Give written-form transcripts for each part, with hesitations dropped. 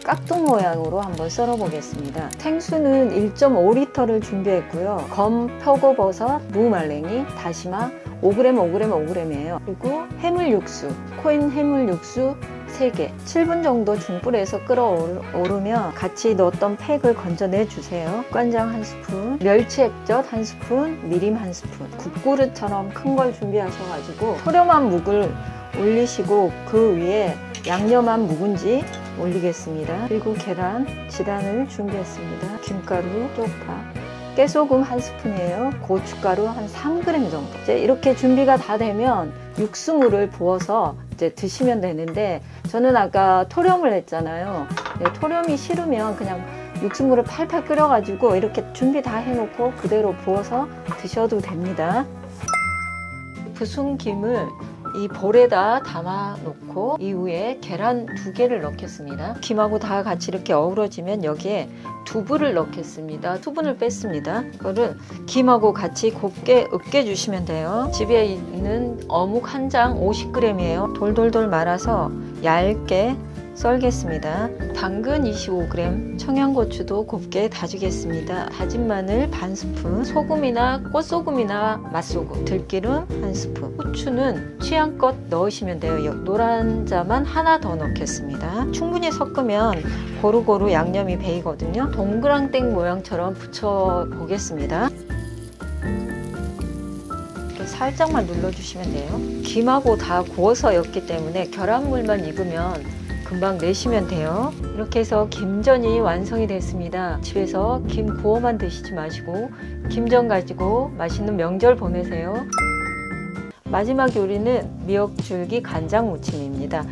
깍둑 모양으로 한번 썰어 보겠습니다. 생수는 1.5L를 준비했고요. 검, 표고버섯, 무말랭이, 다시마 5g, 5g, 5g이에요. 그리고 해물 육수, 코인 해물 육수 3개, 7분 정도 중불에서 끓어오르면 같이 넣었던 팩을 건져내 주세요. 간장 1스푼, 멸치 액젓 1스푼, 미림 1스푼. 국그릇처럼 큰 걸 준비하셔가지고 토렴한 묵을 올리시고 그 위에 양념한 묵은지 올리겠습니다. 그리고 계란, 지단을 준비했습니다. 김가루, 쪽파, 깨소금 1스푼이에요. 고춧가루 한 3g 정도. 이제 이렇게 준비가 다 되면 육수물을 부어서 이제 드시면 되는데, 저는 아까 토렴을 했잖아요. 네, 토렴이 싫으면 그냥 육수물을 팔팔 끓여가지고 이렇게 준비 다 해놓고 그대로 부어서 드셔도 됩니다. 부순 김을 이 볼에다 담아 놓고 이후에 계란 2개를 넣겠습니다. 김하고 다 같이 이렇게 어우러지면 여기에 두부를 넣겠습니다. 수분을 뺐습니다. 이거를 김하고 같이 곱게 으깨 주시면 돼요. 집에 있는 어묵 한 장 50g이에요. 돌돌돌 말아서 얇게 썰겠습니다. 당근 25g, 청양고추도 곱게 다지겠습니다. 다진 마늘 반 스푼, 소금이나 꽃소금이나 맛소금, 들기름 1스푼, 후추는 취향껏 넣으시면 돼요. 노란자만 하나 더 넣겠습니다. 충분히 섞으면 고루고루 양념이 배이거든요. 동그랑땡 모양처럼 부쳐 보겠습니다. 살짝만 눌러주시면 돼요. 김하고 다 구워서 였기 때문에 계란물만 익으면 금방 내시면 돼요. 이렇게 해서 김전이 완성이 됐습니다. 집에서 김 구워만 드시지 마시고 김전 가지고 맛있는 명절 보내세요. 마지막 요리는 미역줄기 간장 무침입니다.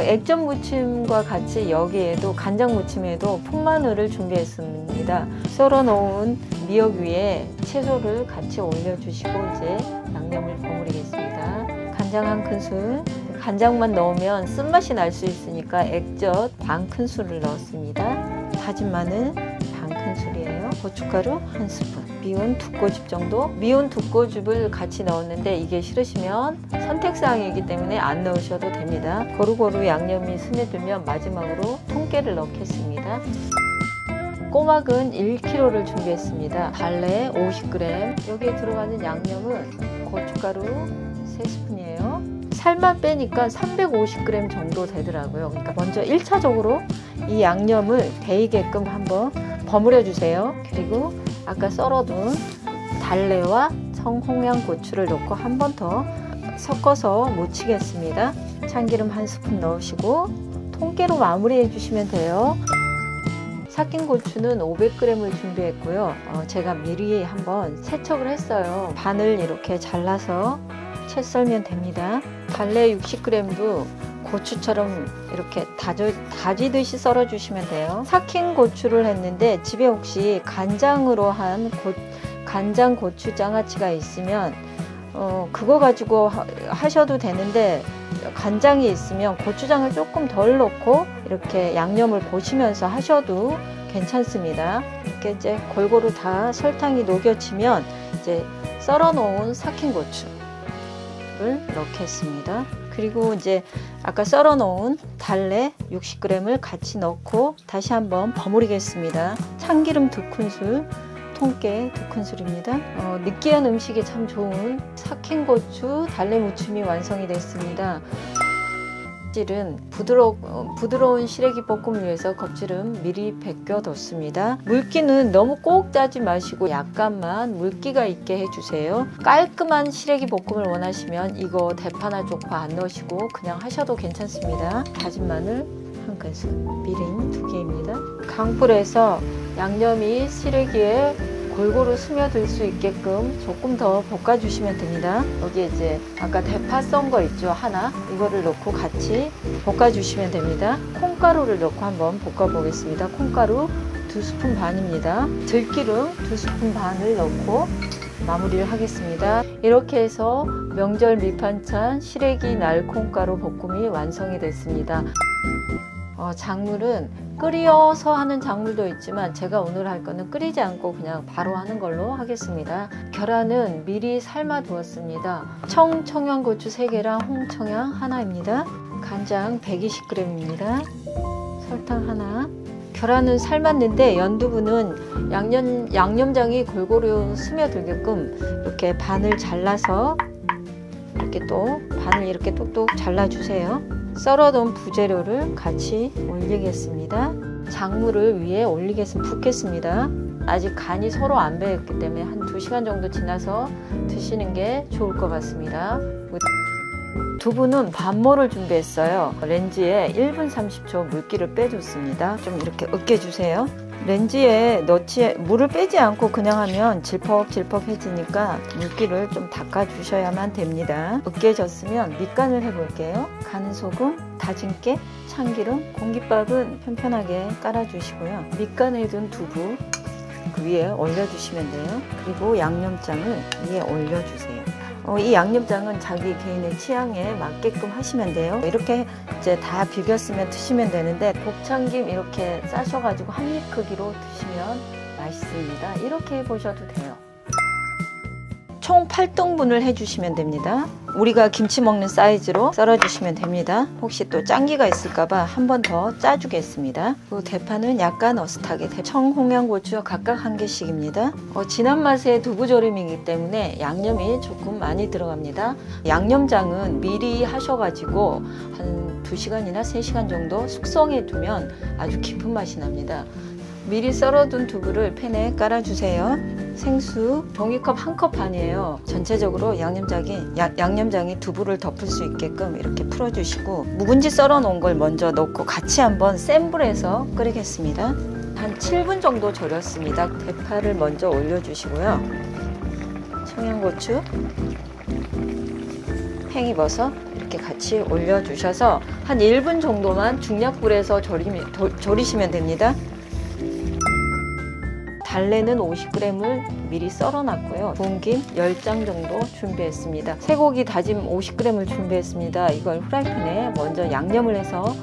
액젓 무침과 같이 여기에도 간장 무침에도 풍마늘을 준비했습니다. 썰어 놓은 미역 위에 채소를 같이 올려주시고 이제 양념을 버무리겠습니다. 간장 1큰술, 간장만 넣으면 쓴맛이 날 수 있으니까 액젓 반 큰술을 넣었습니다. 다진 마늘 반 큰술이에요. 고춧가루 1스푼, 미운 두꼬집 정도. 미운 두꼬집을 같이 넣었는데 이게 싫으시면 선택사항이기 때문에 안 넣으셔도 됩니다. 고루고루 양념이 스며들면 마지막으로 통깨를 넣겠습니다. 꼬막은 1kg를 준비했습니다. 달래 50g. 여기에 들어가는 양념은 고춧가루 3스푼이에요. 살만 빼니까 350g 정도 되더라고요. 그러니까 먼저 1차적으로 이 양념을 배이게끔 한번 버무려 주세요. 그리고 아까 썰어둔 달래와 청홍양고추를 넣고 한 번 더 섞어서 무치겠습니다. 참기름 1스푼 넣으시고 통깨로 마무리해 주시면 돼요. 삭힌 고추는 500g을 준비했고요. 제가 미리 한번 세척을 했어요. 반을 이렇게 잘라서 채 썰면 됩니다. 달래 60g도 고추처럼 이렇게 다지듯이 썰어 주시면 돼요. 삭힌 고추를 했는데 집에 혹시 간장으로 한 간장 고추 장아찌가 있으면 그거 가지고 하셔도 되는데, 간장이 있으면 고추장을 조금 덜 넣고 이렇게 양념을 보시면서 하셔도 괜찮습니다. 이렇게 이제 골고루 다 설탕이 녹여지면 이제 썰어 놓은 삭힌 고추를 넣겠습니다. 그리고 이제 아까 썰어 놓은 달래 60g을 같이 넣고 다시 한번 버무리겠습니다. 참기름 2큰술, 통깨 2큰술입니다. 느끼한 음식에 참 좋은 삭힌 고추 달래 무침이 완성이 됐습니다. 껍질은 부드러운 시래기 볶음류에서 껍질은 미리 벗겨뒀습니다. 물기는 너무 꼭 짜지 마시고 약간만 물기가 있게 해주세요. 깔끔한 시래기 볶음을 원하시면 이거 대파나 쪽파 안 넣으시고 그냥 하셔도 괜찮습니다. 다진 마늘 1큰술, 미림 2개입니다. 강불에서 양념이 시래기에 골고루 스며들 수 있게끔 조금 더 볶아주시면 됩니다. 여기에 이제 아까 대파 썬 거 있죠, 하나. 이거를 넣고 같이 볶아주시면 됩니다. 콩가루를 넣고 한번 볶아보겠습니다. 콩가루 2스푼 반입니다. 들기름 2스푼 반을 넣고 마무리를 하겠습니다. 이렇게 해서 명절 밑반찬 시래기 날콩가루 볶음이 완성이 됐습니다. 작물은 끓여서 하는 작물도 있지만 제가 오늘 할 거는 끓이지 않고 그냥 바로 하는 걸로 하겠습니다. 계란은 미리 삶아 두었습니다. 청양고추 3개랑 홍청양 하나입니다. 간장 120g입니다. 설탕 하나, 계란은 삶았는데 연두부는 양념장이 골고루 스며들게끔 이렇게 반을 잘라서 이렇게 또 반을 이렇게 똑똑 잘라주세요. 썰어둔 부재료를 같이 올리겠습니다. 작물을 위에 붓겠습니다. 아직 간이 서로 안 배었기 때문에 한 2시간 정도 지나서 드시는 게 좋을 것 같습니다. 두부는 반모를 준비했어요. 렌지에 1분 30초 물기를 빼줬습니다. 좀 이렇게 으깨주세요. 렌지에 물을 빼지 않고 그냥 하면 질퍽질퍽해지니까 물기를 좀 닦아주셔야만 됩니다. 으깨졌으면 밑간을 해볼게요. 간은 소금, 다진 깨, 참기름, 공깃밥은 편편하게 깔아주시고요. 밑간에 둔 두부 그 위에 올려주시면 돼요. 그리고 양념장을 위에 올려주세요. 이 양념장은 자기 개인의 취향에 맞게끔 하시면 돼요. 이렇게 이제 다 비볐으면 드시면 되는데 곱창김 이렇게 싸셔가지고 한 입 크기로 드시면 맛있습니다. 이렇게 해보셔도 돼요. 총 8등분을 해주시면 됩니다. 우리가 김치 먹는 사이즈로 썰어주시면 됩니다. 혹시 또 짠기가 있을까봐 한 번 더 짜주겠습니다. 그리고 대파는 약간 어슷하게 청, 홍양고추 각각 1개씩입니다. 진한 맛의 두부조림이기 때문에 양념이 조금 많이 들어갑니다. 양념장은 미리 하셔가지고 한 2시간이나 3시간 정도 숙성해 두면 아주 깊은 맛이 납니다. 미리 썰어둔 두부를 팬에 깔아주세요. 생수 종이컵 1컵 반이에요. 전체적으로 양념장이 두부를 덮을 수 있게끔 이렇게 풀어주시고 묵은지 썰어 놓은 걸 먼저 넣고 같이 한번 센 불에서 끓이겠습니다. 한 7분 정도 절였습니다. 대파를 먼저 올려주시고요. 청양고추, 팽이버섯 이렇게 같이 올려주셔서 한 1분 정도만 중약불에서 절이시면 됩니다. 달래는 50g을 미리 썰어놨고요. 구운 김 10장 정도 준비했습니다. 쇠고기 다짐 50g을 준비했습니다. 이걸 후라이팬에 먼저 양념을 해서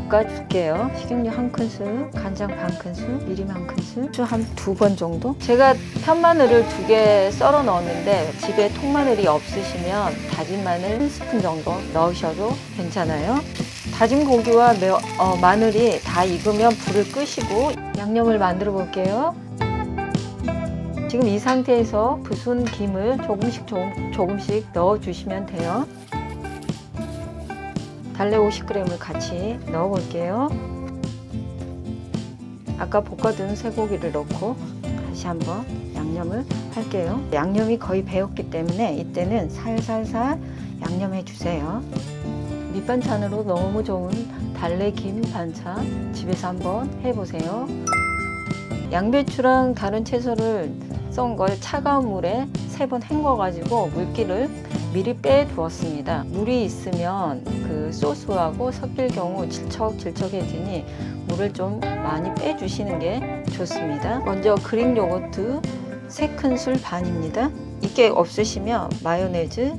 볶아줄게요. 식용유 1큰술, 간장 반큰술, 미림 1큰술, 후추 한 2번 정도. 제가 편마늘을 2개 썰어 넣었는데 집에 통마늘이 없으시면 다진 마늘 1스푼 정도 넣으셔도 괜찮아요. 다진 고기와 마늘이 다 익으면 불을 끄시고 양념을 만들어 볼게요. 지금 이 상태에서 부순 김을 조금씩 넣어주시면 돼요. 달래 50g을 같이 넣어 볼게요. 아까 볶아둔 쇠고기를 넣고 다시 한번 양념을 할게요. 양념이 거의 배었기 때문에 이때는 살살살 양념해 주세요. 밑반찬으로 너무 좋은 달래김 반찬 집에서 한번 해보세요. 양배추랑 다른 채소를 썬 걸 차가운 물에 3번 헹궈가지고 물기를 미리 빼두었습니다. 물이 있으면 그 소스하고 섞일 경우 질척질척해지니 물을 좀 많이 빼주시는 게 좋습니다. 먼저 그릭 요거트 3큰술 반입니다. 이게 없으시면 마요네즈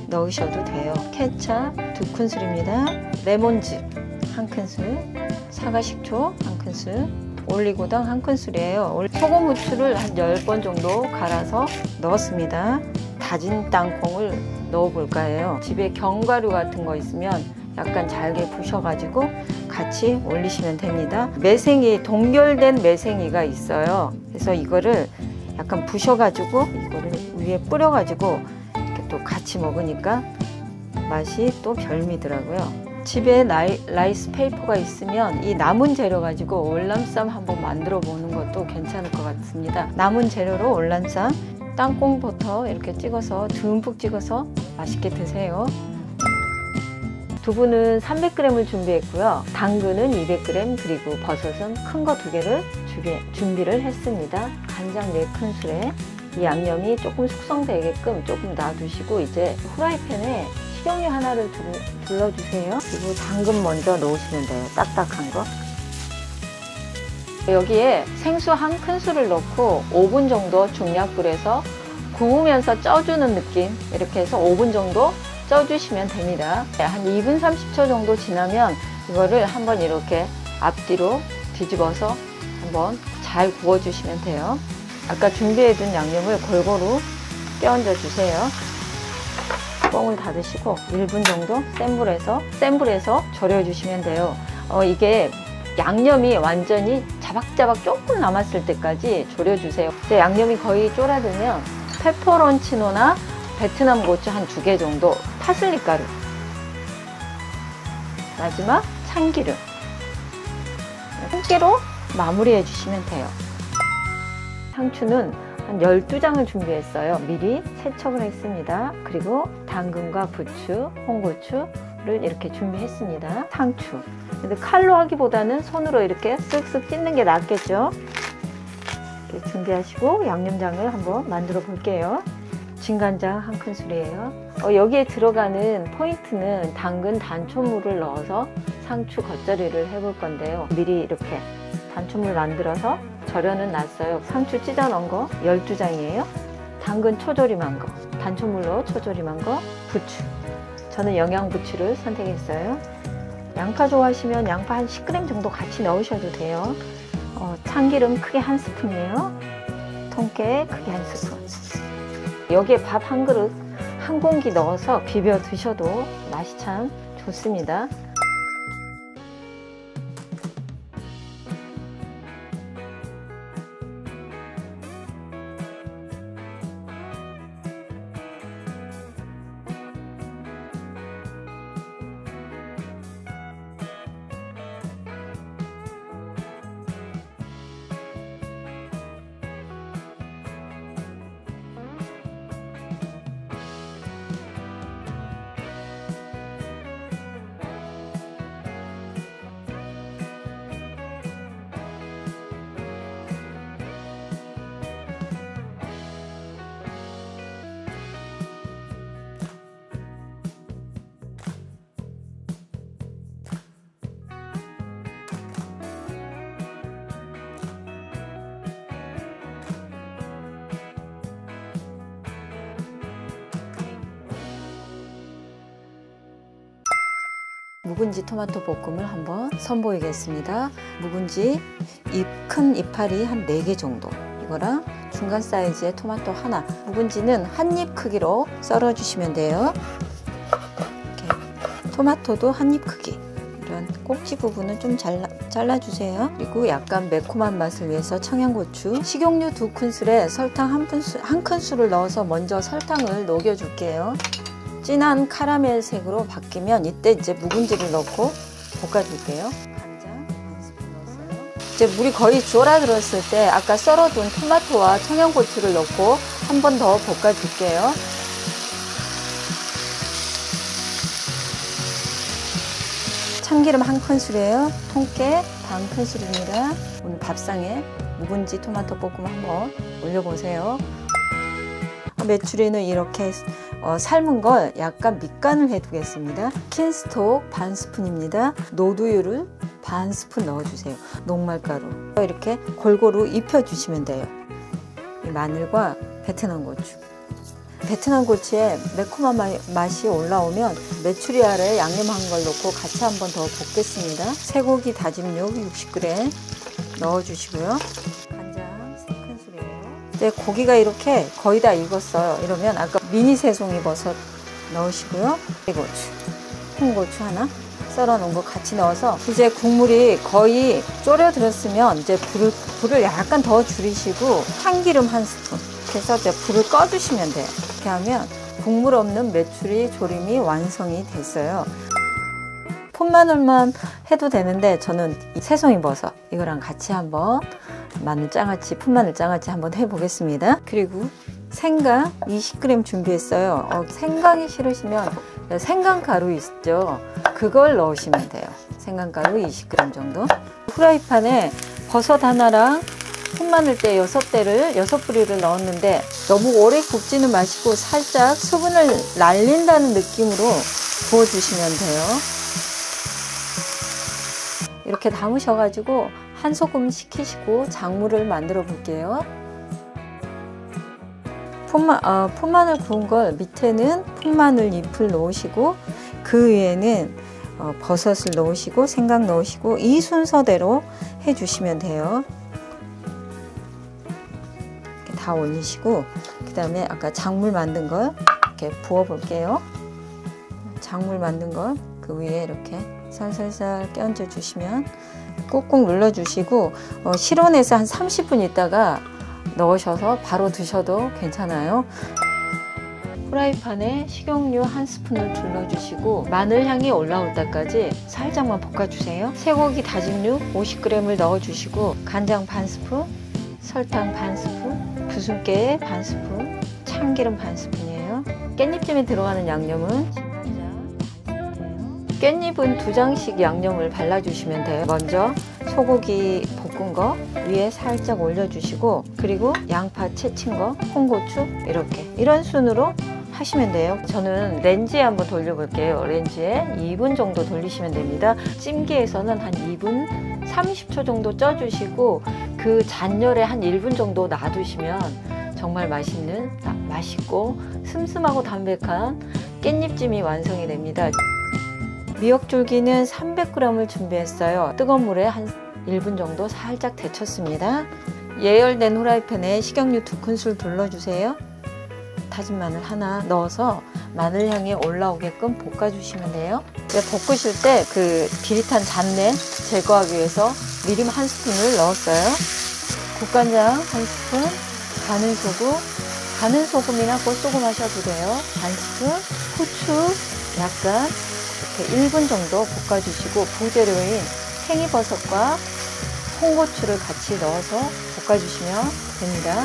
넣으셔도 돼요. 케찹 2큰술입니다. 레몬즙 1큰술, 사과식초 1큰술, 올리고당 1큰술이에요. 소금 후추를 한 10번 정도 갈아서 넣었습니다. 다진 땅콩을 넣어볼까 해요. 집에 견과류 같은 거 있으면 약간 잘게 부셔가지고 같이 올리시면 됩니다. 매생이, 동결된 매생이가 있어요. 그래서 이거를 약간 부셔가지고 이거를 위에 뿌려가지고 이렇게 또 같이 먹으니까 맛이 또 별미더라고요. 집에 라이스 페이퍼가 있으면 이 남은 재료 가지고 월남쌈 한번 만들어 보는 것도 괜찮을 것 같습니다. 남은 재료로 월남쌈, 땅콩 버터 이렇게 찍어서 듬뿍 찍어서 맛있게 드세요. 두부는 300g을 준비했고요. 당근은 200g, 그리고 버섯은 큰 거 2개를 준비를 했습니다. 간장 4큰술에 이 양념이 조금 숙성되게끔 조금 놔두시고 이제 후라이팬에 식용유 하나를 둘러주세요. 그리고 당근 먼저 넣으시면 돼요. 딱딱한 거. 여기에 생수 1큰술을 넣고 5분 정도 중약불에서 구우면서 쪄주는 느낌, 이렇게 해서 5분 정도 쪄주시면 됩니다. 한 2분 30초 정도 지나면 이거를 한번 이렇게 앞뒤로 뒤집어서 한번 잘 구워주시면 돼요. 아까 준비해둔 양념을 골고루 껴얹어 주세요. 뻥을 닫으시고 1분 정도 센 불에서 절여주시면 돼요. 이게 양념이 완전히 자박자박 조금 남았을 때까지 졸여주세요. 이제 양념이 거의 쫄아들면 페퍼론치노나 베트남 고추 한 2개 정도, 파슬리 가루, 마지막 참기름, 통깨로 마무리해 주시면 돼요. 상추는 한 12장을 준비했어요. 미리 세척을 했습니다. 그리고 당근과 부추, 홍고추를 이렇게 준비했습니다. 상추. 근데 칼로 하기보다는 손으로 이렇게 쓱쓱 찢는 게 낫겠죠. 이렇게 준비하시고 양념장을 한번 만들어 볼게요. 진간장 1큰술이에요. 여기에 들어가는 포인트는 당근 단초물을 넣어서 상추 겉절이를 해볼 건데요. 미리 이렇게 단초물 만들어서 절여는 놨어요. 상추 찢어 넣은 거 12장이에요. 당근 초절임한 거, 단초물로 초절임한 거, 부추. 저는 영양부추를 선택했어요. 양파 좋아하시면 양파 한 10g 정도 같이 넣으셔도 돼요. 참기름 크게 1스푼이에요. 통깨 크게 1스푼. 여기에 밥 한 그릇, 한 공기 넣어서 비벼 드셔도 맛이 참 좋습니다. 묵은지 토마토 볶음을 한번 선보이겠습니다. 묵은지 큰 이파리 한 4개 정도, 이거랑 중간 사이즈의 토마토 하나. 묵은지는 한 입 크기로 썰어 주시면 돼요. 이렇게. 토마토도 한 입 크기. 이런 꼭지 부분은 좀 잘라주세요. 그리고 약간 매콤한 맛을 위해서 청양고추, 식용유 2큰술에 설탕 1큰술을 넣어서 먼저 설탕을 녹여줄게요. 진한 카라멜 색으로 바뀌면 이때 이제 묵은지를 넣고 볶아줄게요. 간장 1스푼 넣었어요. 이제 물이 거의 졸아들었을 때 아까 썰어둔 토마토와 청양고추를 넣고 한 번 더 볶아줄게요. 참기름 1큰술이에요. 통깨 반 큰술입니다. 오늘 밥상에 묵은지 토마토 볶음 한번 올려보세요. 메추리는 이렇게 삶은 걸 약간 밑간을 해두겠습니다. 킨스톡 반 스푼입니다. 노두유를 반 스푼 넣어주세요. 녹말가루 이렇게 골고루 입혀주시면 돼요. 이 마늘과 베트남 고추. 베트남 고추에 매콤한 맛이 올라오면 메추리알에 양념한 걸 넣고 같이 한 번 더 볶겠습니다. 쇠고기 다짐육 60g 넣어주시고요. 이제 고기가 이렇게 거의 다 익었어요. 이러면 아까 미니 새송이 버섯 넣으시고요. 고추, 홍고추 하나 썰어 놓은 거 같이 넣어서 이제 국물이 거의 졸여들었으면 이제 불을 약간 더 줄이시고 참기름 1스푼 그래서 이제 불을 꺼주시면 돼요. 이렇게 하면 국물 없는 메추리 조림이 완성이 됐어요. 폰마늘만 해도 되는데 저는 이 새송이 버섯 이거랑 같이 한번 마늘 장아찌, 푼마늘 장아찌 한번 해보겠습니다. 그리고 생강 20g 준비했어요. 생강이 싫으시면 생강가루 있죠? 그걸 넣으시면 돼요. 생강가루 20g 정도. 후라이팬에 버섯 하나랑 푼마늘대 6뿌리를 넣었는데 너무 오래 굽지는 마시고 살짝 수분을 날린다는 느낌으로 부어주시면 돼요. 이렇게 담으셔가지고 한 소금 식히시고 작물을 만들어 볼게요. 푼마늘 구운 걸 밑에는 푼마늘 잎을 넣으시고 그 위에는 버섯을 넣으시고 생강 넣으시고 이 순서대로 해주시면 돼요. 이렇게 다 올리시고 그 다음에 아까 작물 만든 걸 이렇게 부어 볼게요. 작물 만든 걸 그 위에 이렇게 살살살 끼얹어 주시면 꾹꾹 눌러주시고 실온에서 한 30분 있다가 넣으셔서 바로 드셔도 괜찮아요. 프라이팬에 식용유 한 스푼을 둘러주시고 마늘 향이 올라올 때까지 살짝만 볶아주세요. 쇠고기 다짐육 50g을 넣어주시고 간장 반 스푼, 설탕 반 스푼, 부순깨 반 스푼, 참기름 반 스푼이에요. 깻잎찜에 들어가는 양념은 진간장 반 스푼이에요. 깻잎은 2장씩 양념을 발라주시면 돼요. 먼저 소고기 볶은 거 위에 살짝 올려주시고 그리고 양파 채친 거, 홍고추 이렇게 이런 순으로 하시면 돼요. 저는 렌지에 한번 돌려볼게요. 렌지에 2분 정도 돌리시면 됩니다. 찜기에서는 한 2분 30초 정도 쪄주시고 그 잔열에 한 1분 정도 놔두시면 정말 맛있고 슴슴하고 담백한 깻잎찜이 완성이 됩니다. 미역줄기는 300g을 준비했어요. 뜨거운 물에 한 1분 정도 살짝 데쳤습니다. 예열된 후라이팬에 식용유 2큰술 둘러주세요. 다진 마늘 하나 넣어서 마늘 향이 올라오게끔 볶아주시면 돼요. 볶으실 때 그 비릿한 잡내 제거하기 위해서 미림 한 스푼을 넣었어요. 국간장 한 스푼, 가는 소금이나 꽃소금 하셔도 돼요. 반 스푼, 후추 약간 이렇게 1분 정도 볶아주시고 부재료인 팽이버섯과 홍고추를 같이 넣어서 볶아주시면 됩니다.